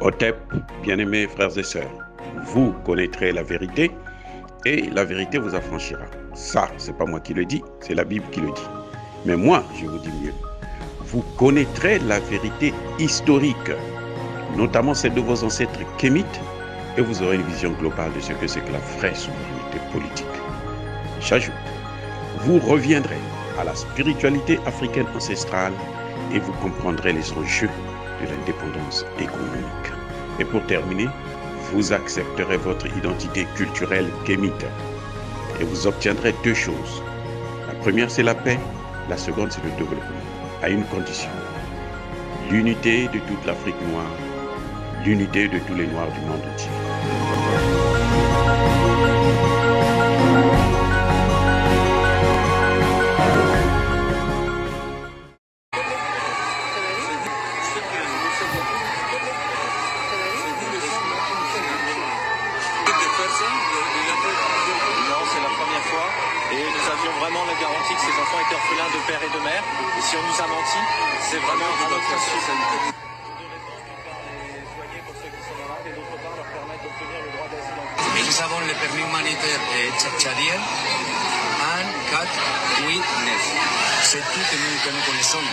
Otep, bien-aimés frères et sœurs, vous connaîtrez la vérité et la vérité vous affranchira. Ça, c'est pas moi qui le dis, c'est la Bible qui le dit. Mais moi, je vous dis mieux. Vous connaîtrez la vérité historique, notamment celle de vos ancêtres kémites, et vous aurez une vision globale de ce que c'est que la vraie souveraineté politique. J'ajoute, vous reviendrez à la spiritualité africaine ancestrale et vous comprendrez les enjeux de l'indépendance économique. Et pour terminer, vous accepterez votre identité culturelle kémite et vous obtiendrez deux choses. La première, c'est la paix. La seconde, c'est le développement, à une condition. L'unité de toute l'Afrique noire, l'unité de tous les Noirs du monde entier. Vraiment la garantie que ces enfants étaient orphelins de père et de mère. Et si on nous a menti, c'est vraiment à notre insu. Nous avons le permis humanitaire tchadien 1, 4, 8, 9. C'est tout que nous connaissons.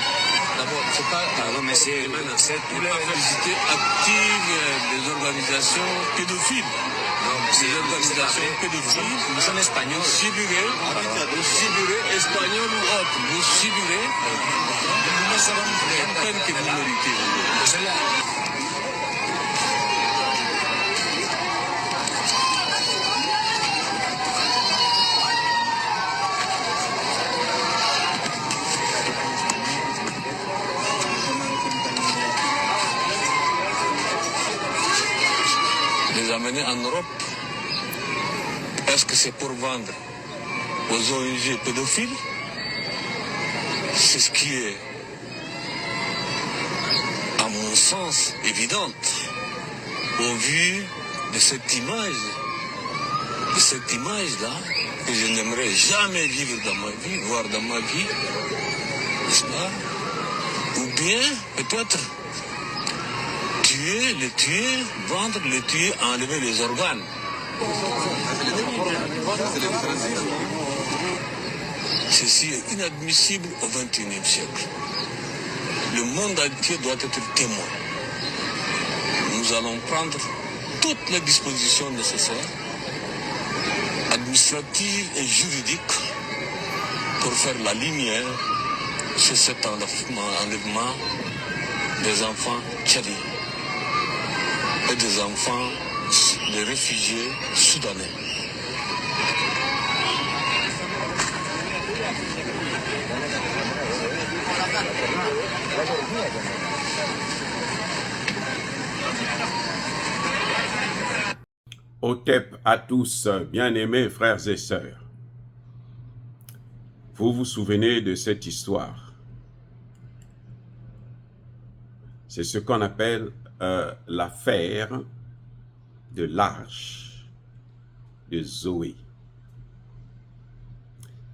D'abord, c'est pas... Pardon, monsieur, c'est pour la publicité active des organisations pédophiles. Non, des organisations pédophiles. Nous sommes espagnols. Vous subirez, espagnol ou autre. Vous subirez. Nous savons la peine que vous méritez. Les amener en Europe, est-ce que c'est pour vendre aux ONG pédophiles? C'est ce qui est, à mon sens, évident, au vu de cette image-là, que je n'aimerais jamais vivre dans ma vie, voir dans ma vie, n'est-ce pas? Ou bien, peut-être, le tuer, vendre, le tuer, enlever les organes. Ceci est inadmissible au XXIe siècle. Le monde entier doit être témoin. Nous allons prendre toutes les dispositions nécessaires, administratives et juridiques, pour faire la lumière sur cet enlèvement des enfants tchadiens et des enfants, des réfugiés soudanais. Otep à tous, bien-aimés frères et sœurs. Vous vous souvenez de cette histoire? C'est ce qu'on appelle l'affaire de l'arche de Zoé.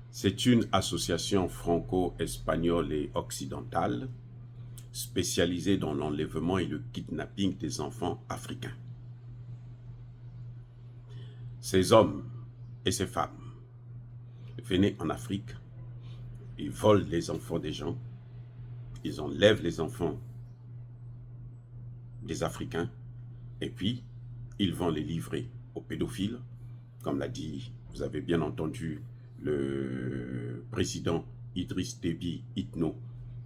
C'est une association franco-espagnole et occidentale spécialisée dans l'enlèvement et le kidnapping des enfants africains. Ces hommes et ces femmes venaient en Afrique, ils volent les enfants des gens, ils enlèvent les enfants des Africains, et puis ils vont les livrer aux pédophiles, comme l'a dit, vous avez bien entendu, le président Idriss Déby Itno,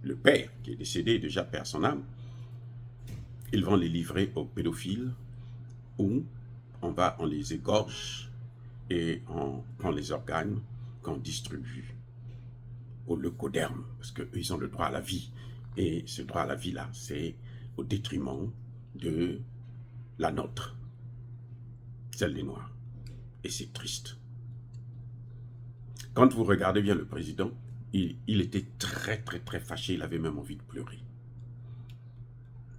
le père qui est décédé, déjà père son âme. Ils vont les livrer aux pédophiles, où on les égorge et on prend les organes qu'on distribue au leucoderme, parce qu'ils ont le droit à la vie. Et ce droit à la vie-là, c'est au détriment de la nôtre, celle des Noirs. Et c'est triste. Quand vous regardez bien le président, il était très fâché, il avait même envie de pleurer.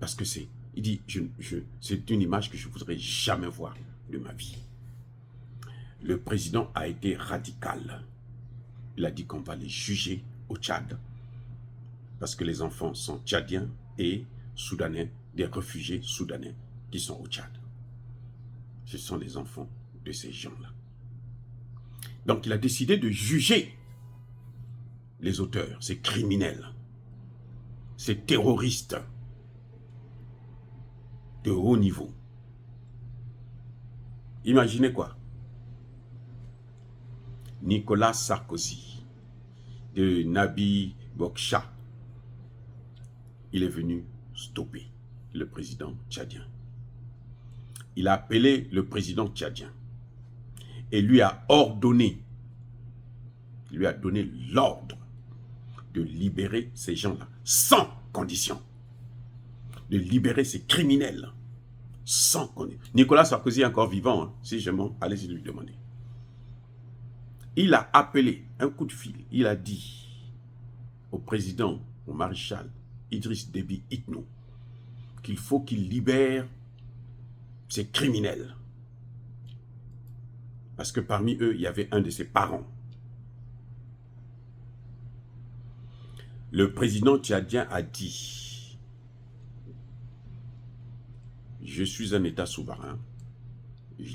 Parce que il dit, c'est une image que je ne voudrais jamais voir de ma vie. Le président a été radical. Il a dit qu'on va les juger au Tchad, parce que les enfants sont tchadiens et soudanais, des réfugiés soudanais. qui sont au Tchad. Ce sont les enfants de ces gens-là. Donc il a décidé de juger les auteurs, ces criminels, ces terroristes de haut niveau. Imaginez quoi? Nicolas Sarkozy, de Nabi Boksha, il est venu stopper le président tchadien. Il a appelé le président tchadien et lui a ordonné, lui a donné l'ordre de libérer ces gens-là sans condition, de libérer ces criminels sans condition. Nicolas Sarkozy est encore vivant, hein, si je m'en, allez-y lui demander. Il a appelé un coup de fil, il a dit au président, au maréchal Idriss Déby Itno, qu'il faut qu'il libère ces criminels. Parce que parmi eux, il y avait un de ses parents. Le président tchadien a dit, je suis un État souverain,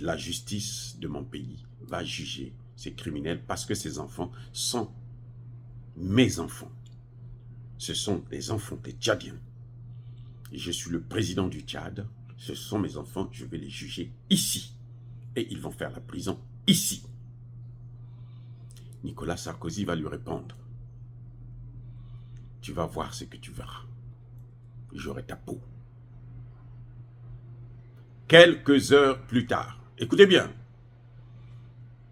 la justice de mon pays va juger ces criminels parce que ces enfants sont mes enfants. Ce sont les enfants des Tchadiens. Je suis le président du Tchad. Ce sont mes enfants, je vais les juger ici. Et ils vont faire la prison ici. Nicolas Sarkozy va lui répondre. Tu vas voir ce que tu verras. J'aurai ta peau. Quelques heures plus tard, écoutez bien,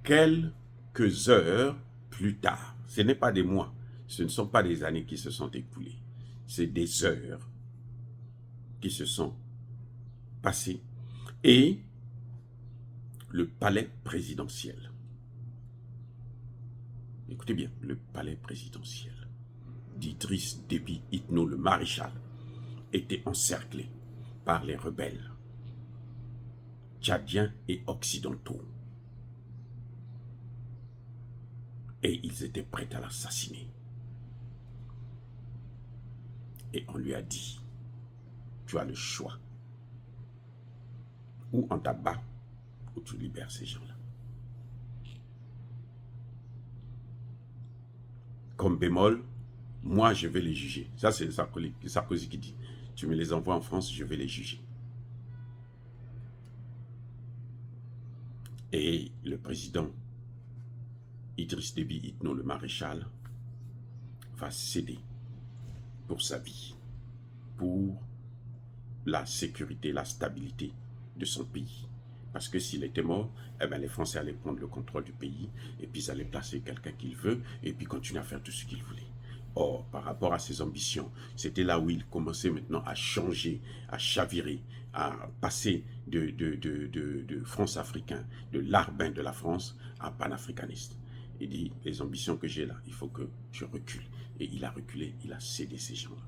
quelques heures plus tard, ce n'est pas des mois, ce ne sont pas des années qui se sont écoulées, c'est des heures qui se sont passées et le palais présidentiel, écoutez bien, le palais présidentiel d'Idriss Déby Itno, le maréchal, était encerclé par les rebelles tchadiens et occidentaux. Et ils étaient prêts à l'assassiner. Et on lui a dit, tu as le choix. Ou on t'abat, ou tu libères ces gens-là. Comme bémol, moi je vais les juger. Ça c'est Sarkozy qui dit, tu me les envoies en France, je vais les juger. Et le président Idriss Déby Itno, le maréchal, va céder pour sa vie, pour la sécurité, la stabilité de son pays. Parce que s'il était mort, eh bien, les Français allaient prendre le contrôle du pays et puis ils allaient placer quelqu'un qu'il veut et puis continuer à faire tout ce qu'il voulait. Or, par rapport à ses ambitions, c'était là où il commençait maintenant à changer, à chavirer, à passer de France-africain, de larbin de la France à panafricaniste. Il dit, les ambitions que j'ai là, il faut que je recule. Et il a reculé, il a cédé ces gens-là.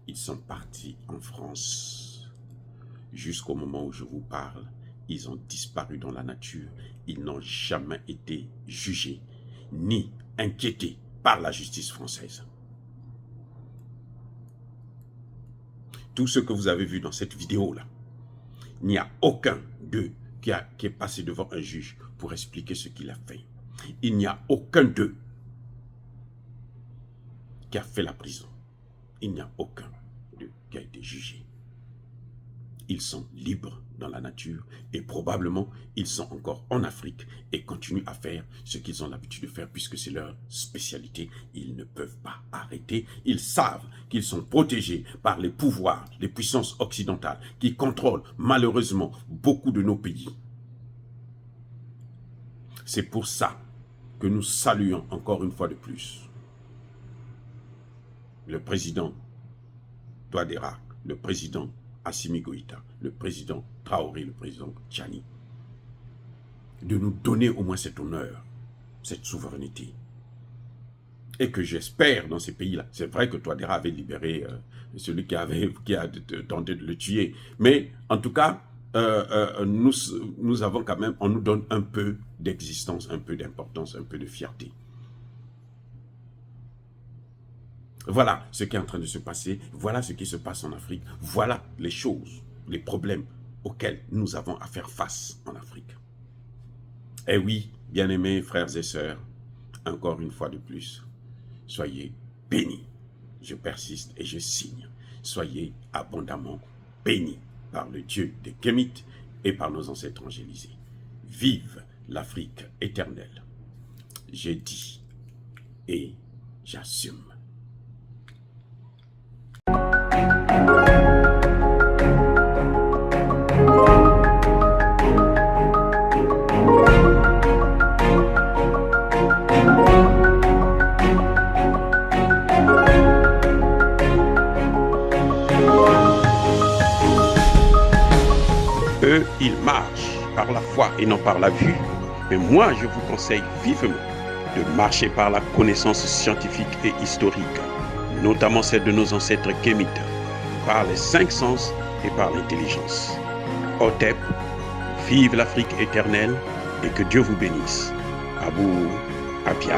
Ils sont partis en France. Jusqu'au moment où je vous parle, ils ont disparu dans la nature. Ils n'ont jamais été jugés, ni inquiétés par la justice française. Tout ce que vous avez vu dans cette vidéo-là, il n'y a aucun d'eux qui est passé devant un juge pour expliquer ce qu'il a fait. Il n'y a aucun d'eux qui a fait la prison. Il n'y a aucun d'eux qui a été jugé. Ils sont libres dans la nature et probablement ils sont encore en Afrique et continuent à faire ce qu'ils ont l'habitude de faire puisque c'est leur spécialité. Ils ne peuvent pas arrêter. Ils savent qu'ils sont protégés par les pouvoirs, les puissances occidentales qui contrôlent malheureusement beaucoup de nos pays. C'est pour ça que nous saluons encore une fois de plus le président Touadéra, le président Assimi Goïta, le président Traoré, le président Tchani, de nous donner au moins cet honneur, cette souveraineté. Et que j'espère dans ces pays-là, c'est vrai que Touadéra avait libéré celui qui a tenté de le tuer, mais en tout cas, nous avons quand même, on nous donne un peu d'existence, un peu d'importance, un peu de fierté. Voilà ce qui est en train de se passer. Voilà ce qui se passe en Afrique. Voilà les choses, les problèmes auxquels nous avons à faire face en Afrique. Et oui, bien-aimés frères et sœurs, encore une fois de plus, soyez bénis. Je persiste et je signe. Soyez abondamment bénis par le Dieu des Kémites et par nos ancêtres angélisés. Vive l'Afrique éternelle. J'ai dit et j'assume. Eux, ils marchent par la foi et non par la vue. Mais moi, je vous conseille vivement de marcher par la connaissance scientifique et historique, notamment celle de nos ancêtres kémites, par les 5 sens et par l'intelligence. Otep, vive l'Afrique éternelle et que Dieu vous bénisse. Abou Apia.